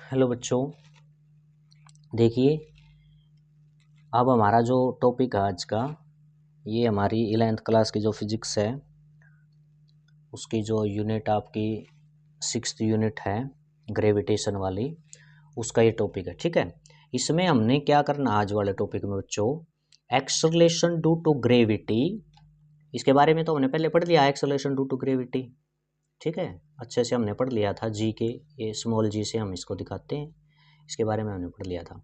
Hello बच्चों, देखिए अब हमारा जो टॉपिक है आज का, ये हमारी 11th क्लास की जो फिजिक्स है उसकी जो यूनिट आपकी 6th यूनिट है ग्रेविटेशन वाली, उसका ये टॉपिक है। ठीक है, इसमें हमने क्या करना आज वाले टॉपिक में बच्चों, एक्सेलरेशन ड्यू टू ग्रेविटी। इसके बारे में तो हमने पहले पढ़ लिया, एक्सेलरेशन ड्यू टू ग्रेविटी। ठीक है, अच्छे से हमने पढ़ लिया था, जी के ये स्मॉल जी से हम इसको दिखाते हैं, इसके बारे में हमने पढ़ लिया था।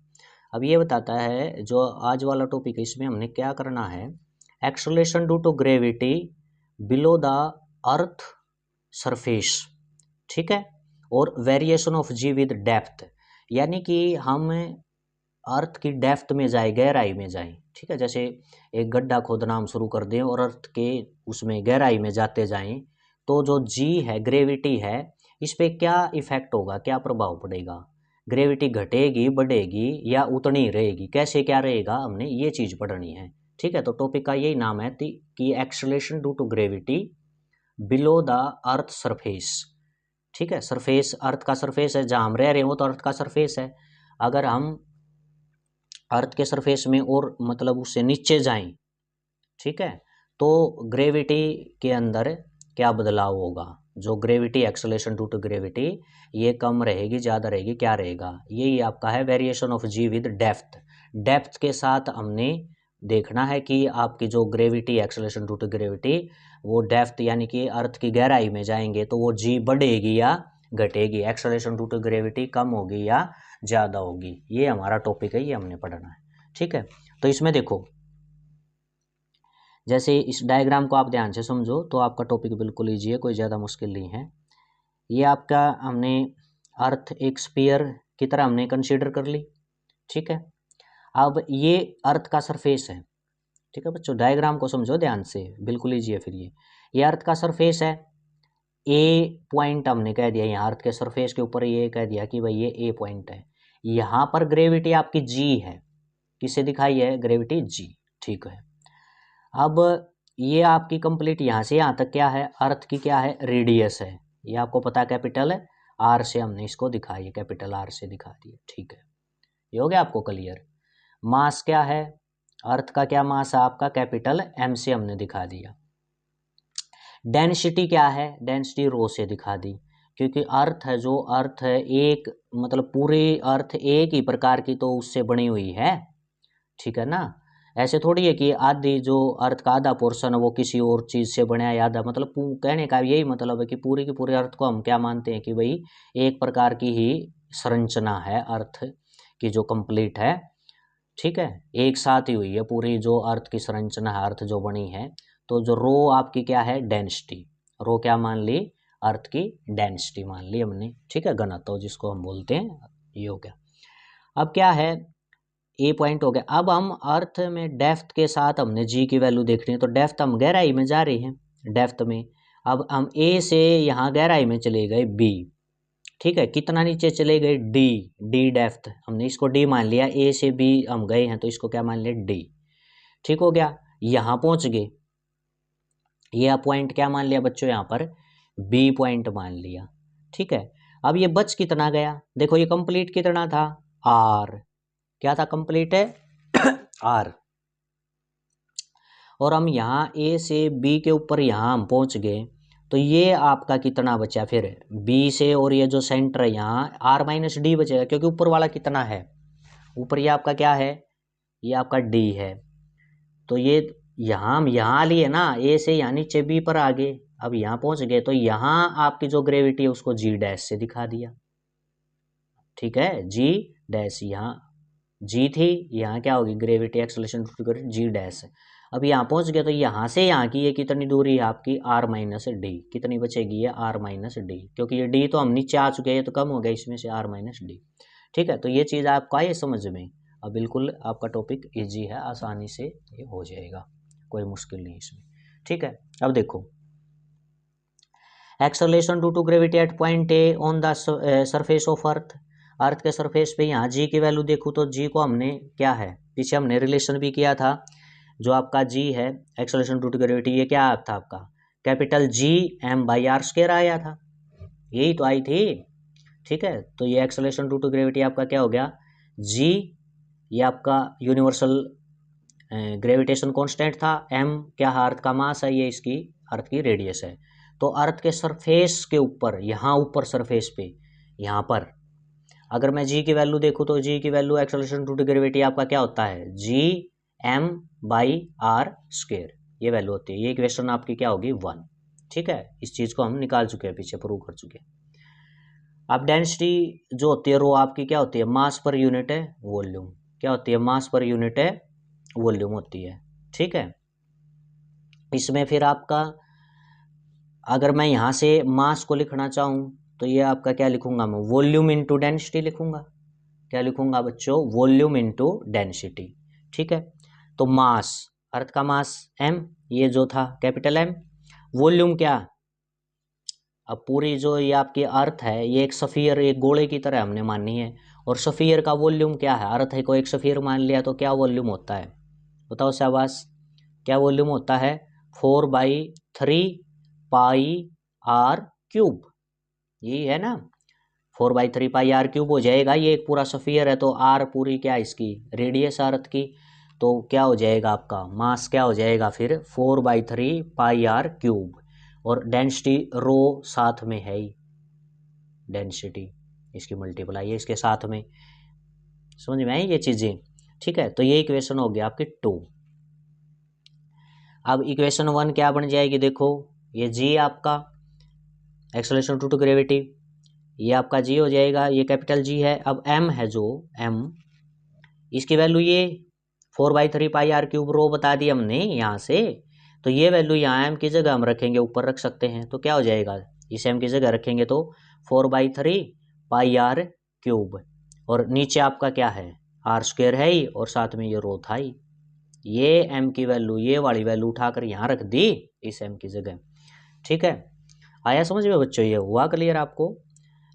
अब ये बताता है जो आज वाला टॉपिक है, इसमें हमने क्या करना है, acceleration due to gravity below the earth surface. ठीक है, और variation of g with depth, यानी कि हम अर्थ की डेप्थ में जाए, गहराई में जाए। ठीक है, जैसे एक गड्ढा खोदना हम शुरू कर दें और अर्थ के उसमें गहराई में जाते जाएं, तो जो जी है, ग्रेविटी है, इस पर क्या इफेक्ट होगा, क्या प्रभाव पड़ेगा, ग्रेविटी घटेगी, बढ़ेगी या उतनी रहेगी, कैसे क्या रहेगा, हमने ये चीज़ पढ़नी है। ठीक है, तो टॉपिक का यही नाम है कि acceleration due to gravity below the earth surface. ठीक है, सरफेस, अर्थ का सरफेस है, जहाँ हम रह रहे हो तो अर्थ का सरफेस है। अगर हम अर्थ के सरफेस में और मतलब उससे नीचे जाएं, ठीक है, तो ग्रेविटी के अंदर क्या बदलाव होगा, जो gravity, acceleration due to gravity, ये कम रहेगी, ज़्यादा रहेगी, क्या रहेगा, यही आपका है variation of g with depth. Depth के साथ हमने देखना है कि आपकी जो gravity, acceleration due to gravity, वो डेप्थ यानी कि अर्थ की गहराई में जाएंगे तो वो जी बढ़ेगी या घटेगी, एक्सेलरेशन ड्यू टू ग्रेविटी कम होगी या ज़्यादा होगी। ये हमारा टॉपिक है, ये हमने पढ़ना है। ठीक है, तो इसमें देखो, जैसे इस डायग्राम को आप ध्यान से समझो तो आपका टॉपिक बिल्कुल ईजी है, कोई ज़्यादा मुश्किल नहीं है। ये आपका हमने अर्थ एक स्फीयर की तरह हमने कंसीडर कर ली। ठीक है, अब ये अर्थ का सरफेस है। ठीक है बच्चों, डायग्राम को समझो ध्यान से, बिल्कुल ईजी है। फिर ये अर्थ का सरफेस है, ए पॉइंट हमने कह दिया, यहाँ अर्थ के सरफेस के ऊपर ये कह दिया कि भाई ये ए पॉइंट है। यहाँ पर ग्रेविटी आपकी जी है, किससे दिखाई है, ग्रेविटी जी। ठीक है, अब ये आपकी कंप्लीट यहाँ से यहाँ तक क्या है, अर्थ की क्या है, रेडियस है, ये आपको पता है, कैपिटल आर से हमने इसको दिखाई है, कैपिटल आर से दिखा दिया। ठीक है, ये हो गया आपको क्लियर। मास क्या है, अर्थ का क्या मास है आपका, कैपिटल एम से हमने दिखा दिया। डेंसिटी क्या है, डेंसिटी रो से दिखा दी, क्योंकि अर्थ है, जो अर्थ है एक, मतलब पूरी अर्थ एक ही प्रकार की तो उससे बनी हुई है। ठीक है ना, ऐसे थोड़ी है कि आधी, जो अर्थ का आधा पोर्शन है वो किसी और चीज़ से बना है, आधा, मतलब कहने का यही मतलब है कि पूरी की पूरी अर्थ को हम क्या मानते हैं कि भाई एक प्रकार की ही संरचना है अर्थ की, जो कंप्लीट है। ठीक है, एक साथ ही हुई है पूरी जो अर्थ की संरचना है, अर्थ जो बनी है। तो जो रो आपकी क्या है, डेंसिटी, रो क्या मान ली, अर्थ की डेंसिटी मान ली हमने। ठीक है, घनत्व जिसको हम बोलते हैं, ये हो गया। अब क्या है, ए पॉइंट हो गया। अब हम अर्थ में डेप्थ के साथ हमने जी की वैल्यू देखनी है, तो डेप्थ हम गहराई में जा रहे हैं, डेप्थ में। अब हम ए से यहाँ गहराई में चले गए बी। ठीक है, कितना नीचे चले गए, डी, डी डेप्थ, हमने इसको डी मान लिया, ए से बी हम गए हैं तो इसको क्या मान लिया, डी। ठीक हो गया, यहाँ पहुँच गए, ये पॉइंट क्या मान लिया बच्चों, यहाँ पर बी पॉइंट मान लिया। ठीक है, अब ये बच कितना गया, देखो ये कंप्लीट कितना था, आर, क्या था कंप्लीट है, आर। और हम यहाँ ए से बी के ऊपर यहाँ हम पहुँच गए, तो ये आपका कितना बचा फिर, बी से, और ये जो सेंटर है यहाँ आर माइनस डी बचेगा, क्योंकि ऊपर वाला कितना है, ऊपर ये आपका क्या है, ये आपका डी है। तो ये यहाँ हम यहाँ लिए ना, ए से यहाँ नीचे बी पर आ गए, अब यहाँ पहुँच गए, तो यहाँ आपकी जो ग्रेविटी है उसको जी डैश से दिखा दिया। ठीक है, जी डैश, यहाँ जी थी, यहाँ क्या होगी, ग्रेविटी, एक्सेलरेशन जी डैश। अब यहाँ पहुँच गया, तो यहाँ से यहाँ की ये कितनी दूरी है आपकी, आर माइनस डी, कितनी बचेगी, ये आर माइनस डी, क्योंकि ये डी तो हम नीचे आ चुके हैं तो कम हो गया, इसमें से आर माइनस डी। ठीक है, तो ये चीज़ आपका ये समझ में, अब बिल्कुल आपका टॉपिक इजी है, आसानी से ये हो जाएगा, कोई मुश्किल नहीं इसमें। ठीक है, अब देखो, acceleration due to gravity at point A on the surface of earth, earth के सरफेस पे यहाँ जी की वैल्यू देखूँ तो जी को हमने क्या है, पीछे हमने रिलेशन भी किया था, जो आपका जी है एक्सेलरेशन ड्यू टू ग्रेविटी, ये क्या था आपका, capital G M by R square आया था, यही तो आई थी। ठीक है। तो ये एक्सेलरेशन ड्यू टू ग्रेविटी आपका क्या हो गया, जी, ये आपका यूनिवर्सल ग्रेविटेशन कांस्टेंट था, एम क्या है, अर्थ का मास है, ये इसकी अर्थ की रेडियस है। तो अर्थ के सरफेस के ऊपर, यहाँ ऊपर सरफेस पे, यहाँ पर अगर मैं जी की वैल्यू देखूँ तो जी की value acceleration due to gravity आपका क्या होता है, G M by R square, ये वैल्यू होती है। ये इक्वेशन आपकी क्या होगी, 1। ठीक है, इस चीज़ को हम निकाल चुके हैं, पीछे प्रूव कर चुके हैं। अब डेंसिटी जो होती है रो आपकी क्या होती है, मास पर यूनिट है वॉल्यूम, क्या होती है, मास पर यूनिट है वॉल्यूम होती है। ठीक है, इसमें फिर आपका अगर मैं यहाँ से मास को लिखना चाहूँ तो ये आपका क्या लिखूंगा मैं, वॉल्यूम इंटू डेंसिटी लिखूंगा। क्या लिखूंगा बच्चों, वॉल्यूम इंटू डेंसिटी। ठीक है, तो मास, अर्थ का मास m, ये जो था कैपिटल M, वॉल्यूम क्या, अब पूरी जो ये आपकी अर्थ है ये एक सफियर, एक गोले की तरह हमने मानी है, और सफियर का वॉल्यूम क्या है, अर्थ है को एक सफियर मान लिया तो क्या वॉल्यूम होता है, बताओ शाबाश, क्या वॉल्यूम होता है, 4/3 पाई आर क्यूब, यही है ना, 4/3 पाई आर क्यूब हो जाएगा। ये एक पूरा सफियर है तो आर पूरी क्या इसकी रेडियस अर्थ की, तो क्या हो जाएगा आपका मास, क्या हो जाएगा फिर 4/3 पाई आर क्यूब, और डेंसिटी रो साथ में है ही, डेंसिटी इसकी मल्टीप्लाई है इसके साथ में, समझ में आई ये चीज़ें। ठीक है, तो ये इक्वेशन हो गया आपकी 2। अब इक्वेशन 1 क्या बन जाएगी, देखो ये जी आपका एक्सेलरेशन ड्यू टू ग्रेविटी, ये आपका जी हो जाएगा, ये कैपिटल जी है। अब एम है जो एम, इसकी वैल्यू ये 4/3 पाई आर क्यूब रो बता दी हमने यहाँ से, तो ये वैल्यू यहाँ एम की जगह हम रखेंगे, ऊपर रख सकते हैं, तो क्या हो जाएगा, इस एम की जगह रखेंगे तो 4/3 पाई आर क्यूब, और नीचे आपका क्या है आर स्क्वायर है ही, और साथ में ये रो था ही, ये एम की वैल्यू, ये वाली वैल्यू उठाकर यहाँ रख दी इस एम की जगह। ठीक है, आया समझ में बच्चों, ये हुआ क्लियर आपको।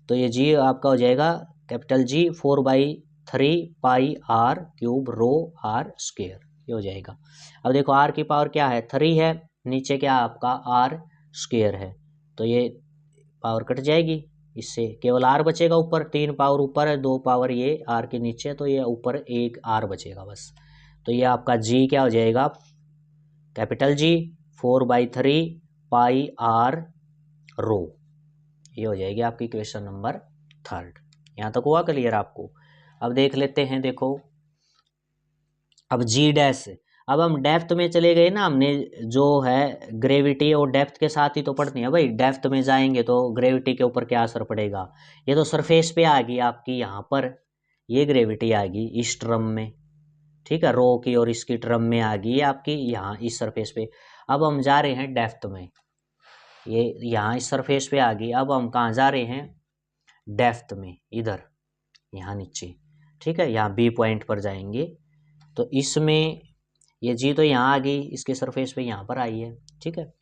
तो ये जी आपका हो जाएगा capital G 4/3 pi R cube rho R square, ये हो जाएगा। अब देखो आर की पावर क्या है, 3 है, नीचे क्या आपका आर स्क्वायर है, तो ये पावर कट जाएगी, इससे केवल आर बचेगा ऊपर, 3 पावर ऊपर है, 2 पावर ये आर के नीचे, तो ये ऊपर 1 आर बचेगा बस। तो ये आपका जी क्या हो जाएगा, कैपिटल जी 4/3 पाई आर रो, ये हो जाएगी आपकी इक्वेशन नंबर 3। यहाँ तक हुआ क्लियर आपको। अब देख लेते हैं, देखो अब जी डैश, अब हम डेप्थ में चले गए ना, हमने जो है ग्रेविटी और डेप्थ के साथ ही तो पढ़नी है भाई, डेप्थ में जाएंगे तो ग्रेविटी के ऊपर क्या असर पड़ेगा, ये तो सरफेस पे आ गई आपकी, यहाँ पर ये ग्रेविटी आ गई इस टर्म में, ठीक है, रो की और इसकी टर्म में आ गई आपकी यहाँ इस सरफेस पे। अब हम जा रहे हैं डेप्थ में, ये यहाँ इस सरफेस पे आ गई, अब हम कहाँ जा रहे हैं, डेप्थ में, इधर यहाँ नीचे। ठीक है, यहाँ बी पॉइंट पर जाएंगे, तो इसमें ये जी तो यहाँ आ गई इसके सरफेस पे, यहाँ पर आई है। ठीक है,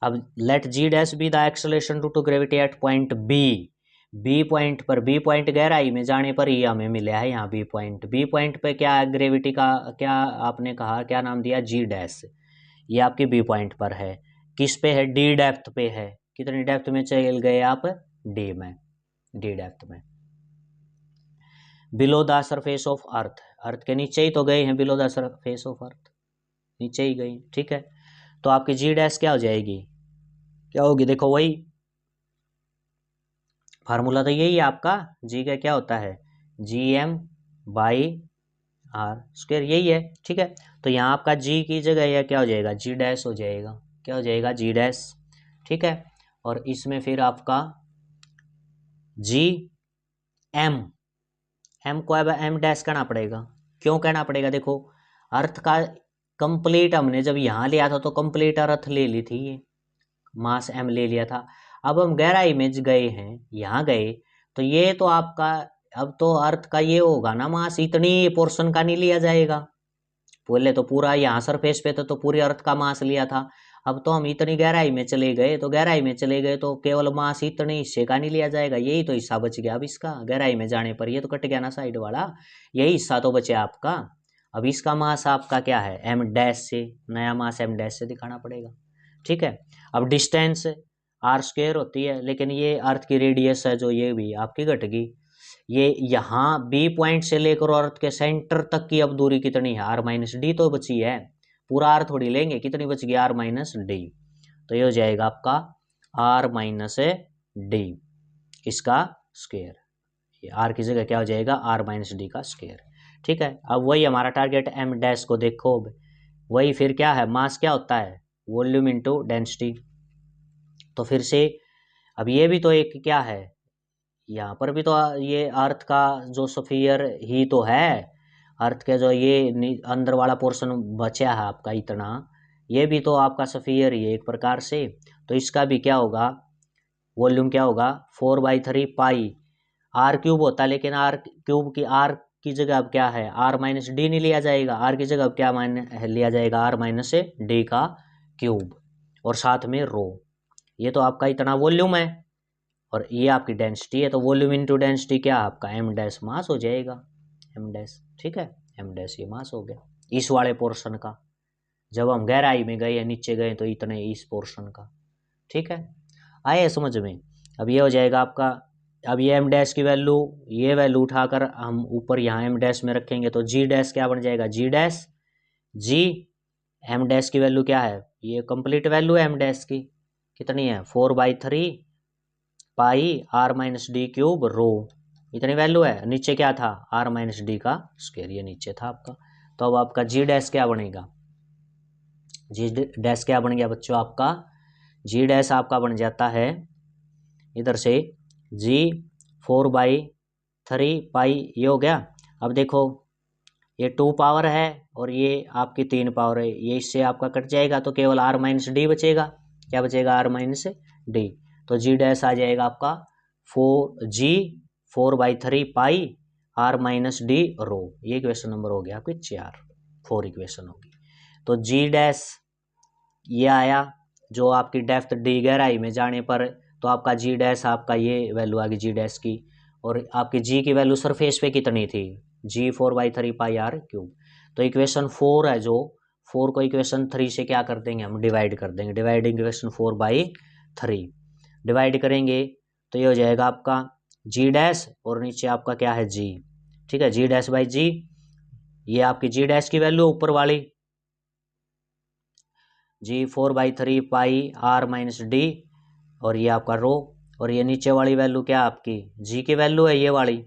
अब let g dash be the acceleration due to gravity at point B, B point पर, बी पॉइंट गहराई में जाने पर ही हमें मिला है यहाँ बी पॉइंट, बी पॉइंट पे क्या ग्रेविटी का क्या आपने कहा, क्या नाम दिया, जी डैश, ये आपकी बी पॉइंट पर है, किस पे है, डी डेप्थ पे है, कितनी डेप्थ में चल गए आप, डी में, डी डेप्थ में, below the surface of earth, earth के नीचे ही तो गए हैं, below the surface of earth, नीचे ही गई। ठीक है, तो आपकी जी डैश क्या हो जाएगी, क्या होगी, देखो वही फार्मूला तो यही है आपका, जी का क्या होता है, G M by R square, यही है। ठीक है, तो यहाँ आपका जी की जगह यह क्या हो जाएगा, जी डैश हो जाएगा, क्या हो जाएगा, जी डैश। ठीक है, और इसमें फिर आपका जी एम, एम को अब एम डैश कहना पड़ेगा, क्यों कहना पड़ेगा, देखो अर्थ का कंप्लीट हमने जब यहाँ लिया था तो कंप्लीट अर्थ ले ली थी, ये मास एम ले लिया था, अब हम गहराई में गए हैं, यहाँ गए, तो ये तो आपका अब तो अर्थ का ये होगा ना मास, इतनी पोर्शन का नहीं लिया जाएगा, पहले तो पूरा यहाँ सरफेस पे तो पूरी अर्थ का मास लिया था, अब तो हम इतनी गहराई में चले गए, तो गहराई में चले गए तो केवल मास इतने हिस्से का नहीं लिया जाएगा, यही तो हिस्सा बच गया अब इसका, गहराई में जाने पर ये तो कट गया ना साइड वाला, यही हिस्सा तो बचे आपका। अब इसका मास आपका क्या है, एम डैश से, नया मास एम डैश से दिखाना पड़ेगा। ठीक है, अब डिस्टेंस, आर स्क्वायर होती है, लेकिन ये अर्थ की रेडियस है जो ये भी आपकी घट गई। ये यहाँ बी पॉइंट से लेकर अर्थ के सेंटर तक की अब दूरी कितनी है, आर माइनस डी तो बची है, पूरा आर थोड़ी लेंगे, कितनी बच गई, आर माइनस डी। तो ये हो जाएगा आपका आर माइनस डी इसका स्क्वायर, ये आर की जगह क्या हो जाएगा, आर माइनस डी का स्क्वायर। ठीक है, अब वही हमारा टारगेट एम डैश को देखो, वही फिर क्या है, मास क्या होता है, वॉल्यूम इनटू डेंसिटी। तो फिर से अब ये भी तो एक क्या है, यहाँ पर भी तो ये अर्थ का जो स्फीयर ही तो है, अर्थ के जो ये अंदर वाला पोर्शन बचा है आपका इतना, ये भी तो आपका स्फीयर ही है एक प्रकार से। तो इसका भी क्या होगा, वॉल्यूम क्या होगा, 4/3 पाई आर क्यूब होता है, लेकिन आर क्यूब की आर की जगह अब क्या है, आर माइनस डी नहीं लिया जाएगा, आर की जगह अब क्या लिया जाएगा, आर माइनस डी का क्यूब और साथ में रो। ये तो आपका इतना वॉल्यूम है और ये आपकी डेंसिटी है, तो वॉल्यूम इनटू डेंसिटी क्या आपका एम डैश मास हो जाएगा, एम डैश। ठीक है, एम डैश ये मास हो गया इस वाले पोर्शन का, जब हम गहराई में गए नीचे गए तो इतने इस पोर्शन का। ठीक है, आए समझ में। अब ये हो जाएगा आपका, अब ये एम डैश की वैल्यू, ये वैल्यू उठाकर हम ऊपर यहाँ एम डैश में रखेंगे तो जी डैश क्या बन जाएगा, जी डैश, जी एम डैश की वैल्यू क्या है, ये कंप्लीट वैल्यू है एम डैश की, कितनी है, 4/3 pi are minus D cube रो, इतनी वैल्यू है। नीचे क्या था, आर माइनस डी का स्क्वायर, ये नीचे था आपका। तो अब आपका जी डैश क्या बनेगा, जी डैश क्या बन गया बच्चों आपका, जी डैश आपका बन जाता है इधर से जी 4/3 पाई, ये हो गया। अब देखो ये 2 पावर है और ये आपकी 3 पावर है, ये इससे आपका कट जाएगा तो केवल आर माइनस डी बचेगा, क्या बचेगा, आर माइनस डी। तो जी डैश आ जाएगा आपका 4/3 पाई आर माइनस डी रो, ये इक्वेशन नंबर हो गया आपकी 4 इक्वेशन होगी। तो जी डैश ये आया जो आपकी डेप्थ डी गहराई में जाने पर, तो आपका जी डैश आपका ये वैल्यू आ गई जी डैश की, और आपकी जी की वैल्यू सरफेस पे कितनी थी, जी 4/3 पाई आर क्यूब। तो इक्वेशन 4 है जो 4 को इक्वेशन 3 से क्या कर देंगे हम, डिवाइड कर देंगे, डिवाइडिंग इक्वेशन 4/3 डिवाइड करेंगे तो ये हो जाएगा आपका जी डैश और नीचे आपका क्या है जी। ठीक है, जी डैश बाई जी, ये आपकी जी डैश की वैल्यू ऊपर वाली जी 4/3 पाई आर माइनस डी, और ये आपका रो, और ये नीचे वाली वैल्यू क्या आपकी जी की वैल्यू है, ये वाली,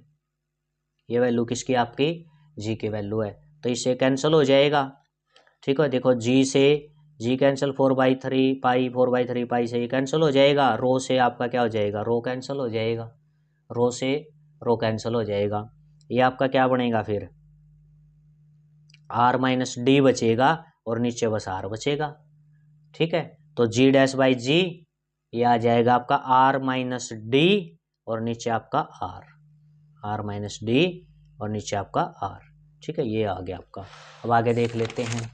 ये वैल्यू किसकी आपकी जी की वैल्यू है। तो इससे कैंसिल हो जाएगा। ठीक है, देखो जी से जी कैंसिल, 4/3 पाई 4/3 पाई से ये कैंसिल हो जाएगा, रो से आपका क्या हो जाएगा, रो कैंसिल हो जाएगा, रो से रो कैंसिल हो जाएगा। ये आपका क्या बनेगा फिर, आर माइनस डी बचेगा और नीचे बस आर बचेगा। ठीक है, तो जी डैश बाई जी ये आ जाएगा आपका आर माइनस डी और नीचे आपका आर माइनस डी और नीचे आपका आर। ठीक है, ये आ गया आपका। अब आगे देख लेते हैं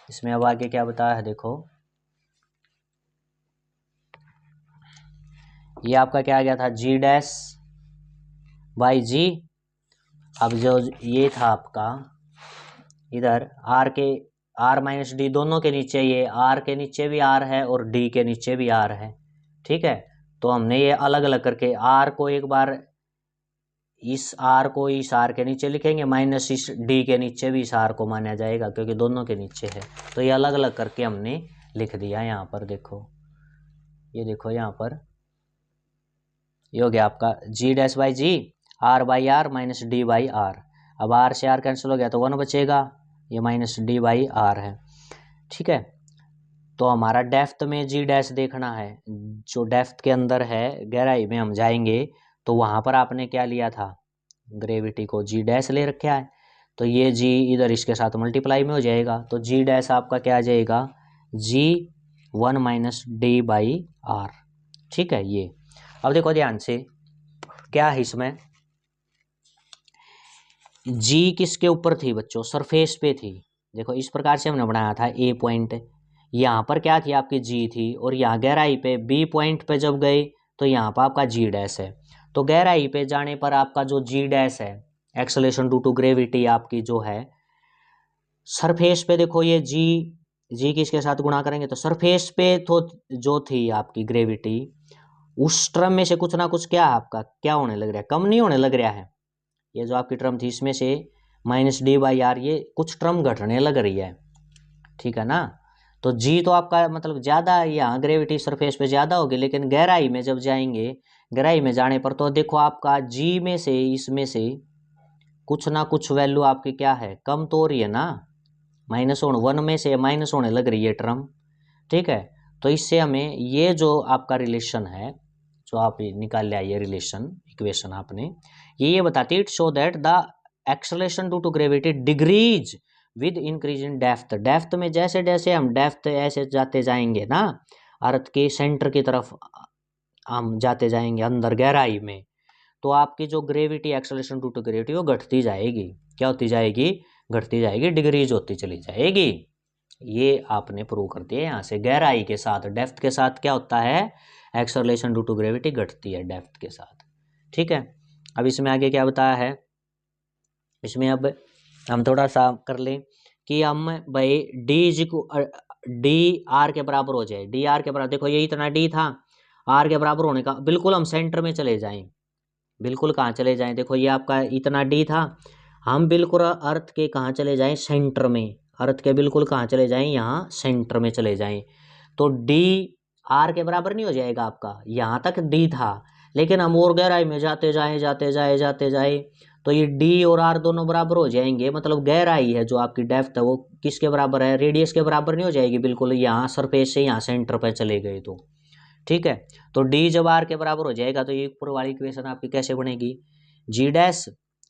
इसमें, अब आगे क्या बताया है, देखो ये आपका क्या आ गया था, जी डैश बाई जी। अब जो ये था आपका इधर आर के, आर माइनस डी दोनों के नीचे, ये आर के नीचे भी आर है और डी के नीचे भी आर है। ठीक है, तो हमने ये अलग अलग करके आर को एक बार इस आर को इस आर के नीचे लिखेंगे, माइनस इस डी के नीचे भी इस आर को माना जाएगा क्योंकि दोनों के नीचे है। तो ये अलग अलग करके हमने लिख दिया यहाँ पर, देखो ये देखो यहाँ पर ये हो गया आपका g dash by g R by R minus d by R. अब आर से आर कैंसिल हो गया तो 1 बचेगा, ये माइनस डी बाई आर है। ठीक है, तो हमारा डेप्थ में जी डैश देखना है, जो डेप्थ के अंदर है गहराई में हम जाएंगे तो वहाँ पर आपने क्या लिया था, ग्रेविटी को जी डैश ले रखा है, तो ये जी इधर इसके साथ मल्टीप्लाई में हो जाएगा, तो जी डैश आपका क्या आ जाएगा, जी 1 माइनस डी बाई आर। ठीक है, ये अब देखो ध्यान से क्या है इसमें, जी किसके ऊपर थी बच्चों, सरफेस पे थी। देखो इस प्रकार से हमने बनाया था ए पॉइंट, यहाँ पर क्या थी आपकी जी थी, और यहाँ गहराई पे बी पॉइंट पे जब गए तो यहाँ पर आपका जी डैश है। तो गहराई पे जाने पर आपका जो जी डैश है, एक्सेलरेशन ड्यू टू ग्रेविटी आपकी जो है, सरफेस पे देखो ये जी जी किसके साथ गुणा करेंगे, तो सरफेस पे तो जो थी आपकी ग्रेविटी, उस टर्म में से कुछ ना कुछ क्या आपका क्या होने लग रहा है, कम नहीं होने लग रहा है। ये जो आपकी टर्म थी इसमें से -d/r ये कुछ टर्म घटने लग रही है, ठीक है ना। तो जी तो आपका मतलब ज़्यादा है, यहाँ ग्रेविटी सरफेस पे ज़्यादा होगी, लेकिन गहराई में जब जाएंगे, गहराई में जाने पर तो देखो आपका जी में से इसमें से कुछ ना कुछ वैल्यू आपकी क्या है, कम तो हो रही है ना, -1 में से माइनस होने लग रही है टर्म, ठीक है। तो इससे हमें ये जो आपका रिलेशन है, जो आप निकाल लिया ये रिलेशन इक्वेशन आपने, ये बताती है, it show that the acceleration due to gravity decreases with increase in depth. Depth में जैसे जैसे हम डेप्थ ऐसे जाते जाएंगे ना, अर्थ के सेंटर की तरफ हम जाते जाएंगे अंदर गहराई में, तो आपकी जो gravity acceleration due to gravity वो घटती जाएगी। क्या होती जाएगी, घटती जाएगी, डिग्रीज होती चली जाएगी। ये आपने प्रूव कर दिया। यहाँ से गहराई के साथ डेप्थ के साथ क्या होता है, एक्सेलरेशन ड्यू टू ग्रेविटी घटती है डेप्थ के साथ, ठीक है। अब इसमें आगे क्या बताया है, इसमें अब हम थोड़ा सा कर लें कि हम भाई डी आर के बराबर हो जाए, डी आर के बराबर, देखो ये इतना डी था, आर के बराबर होने का बिल्कुल हम सेंटर में चले जाएं, बिल्कुल कहाँ चले जाएं, देखो ये आपका इतना डी था, हम बिल्कुल अर्थ के कहाँ चले जाएं, सेंटर में, अर्थ के बिल्कुल कहाँ चले जाएं, यहाँ सेंटर में चले जाएं। तो डी आर के बराबर नहीं हो जाएगा आपका, यहाँ तक डी था, लेकिन हम और गहराई में जाते जाए जाते जाए जाते जाए तो ये डी और आर दोनों बराबर हो जाएंगे, मतलब गहराई है जो आपकी डेप्थ है वो किसके बराबर है, रेडियस के बराबर नहीं हो जाएगी बिल्कुल, यहाँ सरफेस से यहाँ सेंटर पर चले गए तो, ठीक है। तो डी जब आर के बराबर हो जाएगा तो ये ऊपर वाली इक्वेशन आपकी कैसे बनेगी, जी डैश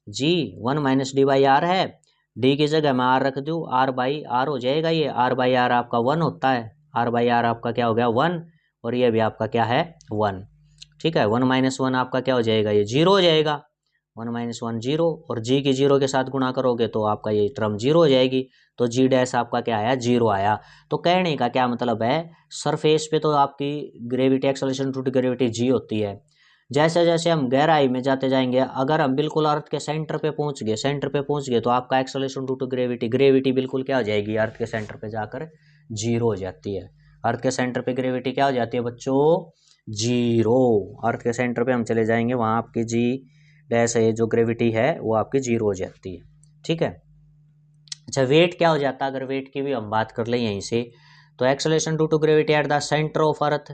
जी 1 - d/r है, डी की जगह मैं आर रख दूँ, r/r हो जाएगा, ये r/r आपका 1 होता है, r/r आपका क्या हो गया 1, और ये भी आपका क्या है 1, ठीक है। 1 - 1 आपका क्या हो जाएगा, ये 0 हो जाएगा, 1 - 1 0, और जी की 0 के साथ गुणा करोगे तो आपका ये टर्म 0 हो जाएगी, तो जी डैश आपका क्या आया 0 आया। तो कहने का क्या मतलब है, सरफेस पे तो आपकी gravity acceleration due to gravity g होती है, जैसे जैसे हम गहराई में जाते जाएंगे, अगर हम बिल्कुल अर्थ के सेंटर पे पहुंच गए, सेंटर पे पहुंच गए तो आपका acceleration due to gravity, gravity बिल्कुल क्या हो जाएगी, अर्थ के सेंटर पे जाकर 0 हो जाती है। अर्थ के सेंटर पे ग्रेविटी क्या हो जाती है बच्चों, 0। अर्थ के सेंटर पे हम चले जाएंगे, वहाँ आपकी जी डैश है जो ग्रेविटी है वो आपकी 0 हो जाती है, ठीक है। अच्छा वेट क्या हो जाता है, अगर वेट की भी हम बात कर लें यहीं से, तो acceleration due to gravity at the centre of earth,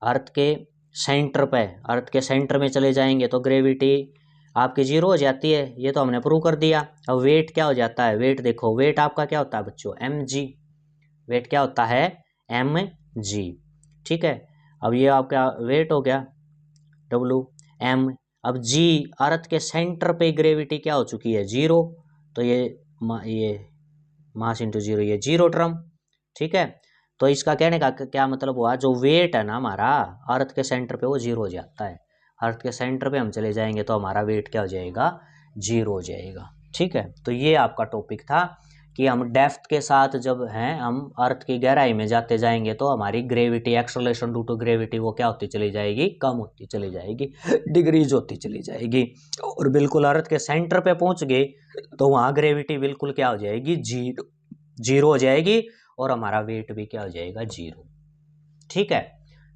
earth के सेंटर पे, अर्थ के सेंटर में चले जाएंगे तो ग्रेविटी आपकी 0 हो जाती है, ये तो हमने प्रूव कर दिया। अब वेट क्या हो जाता है, वेट देखो, वेट आपका क्या होता है बच्चों, mg, वेट क्या होता है mg, ठीक है। अब ये आपका वेट हो गया Wm, अब जी अर्थ के सेंटर पे ग्रेविटी क्या हो चुकी है 0, तो ये मास इंटू 0, ये 0 टर्म, ठीक है। तो इसका कहने का क्या मतलब हुआ, जो वेट है ना हमारा अर्थ के सेंटर पे वो 0 हो जाता है, अर्थ के सेंटर पे हम चले जाएंगे तो हमारा वेट क्या हो जाएगा 0 हो जाएगा, ठीक है। तो ये आपका टॉपिक था कि हम डेप्थ के साथ जब हैं हम अर्थ की गहराई में जाते जाएंगे तो हमारी gravity acceleration due to gravity वो क्या होती चली जाएगी, कम होती चली जाएगी, डिक्रीज होती चली जाएगी, और बिल्कुल अर्थ के सेंटर पे पहुंच गए तो वहाँ ग्रेविटी बिल्कुल क्या हो जाएगी 0 हो जाएगी, और हमारा वेट भी क्या हो जाएगा 0, ठीक है।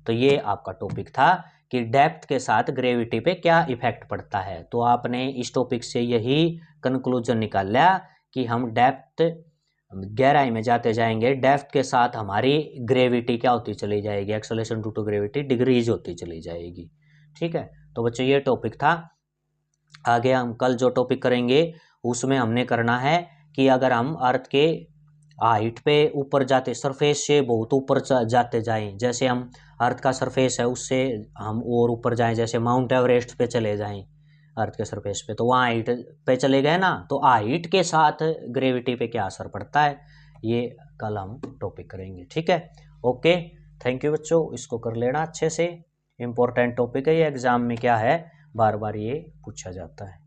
तो ये आपका टॉपिक था कि डेप्थ के साथ ग्रेविटी पे क्या इफेक्ट पड़ता है। तो आपने इस टॉपिक से यही कंक्लूजन निकाल लिया कि हम डेप्थ गहराई में जाते जाएंगे, डेप्थ के साथ हमारी ग्रेविटी क्या होती चली जाएगी, acceleration due to gravity decrease होती चली जाएगी, ठीक है। तो बच्चों ये टॉपिक था। आगे हम कल जो टॉपिक करेंगे उसमें हमने करना है कि अगर हम अर्थ के हाइट पे ऊपर जाते, सरफेस से बहुत ऊपर जाते जाएं, जैसे हम अर्थ का सरफेस है उससे हम और ऊपर जाएं, जैसे माउंट एवरेस्ट पे चले जाएं अर्थ के सरफेस पे, तो वहाँ हाइट पे चले गए ना, तो हाइट के साथ ग्रेविटी पे क्या असर पड़ता है, ये कल हम टॉपिक करेंगे, ठीक है। ओके, थैंक यू बच्चों, इसको कर लेना अच्छे से, इम्पोर्टेंट टॉपिक है ये, एग्जाम में क्या है बार बार ये पूछा जाता है।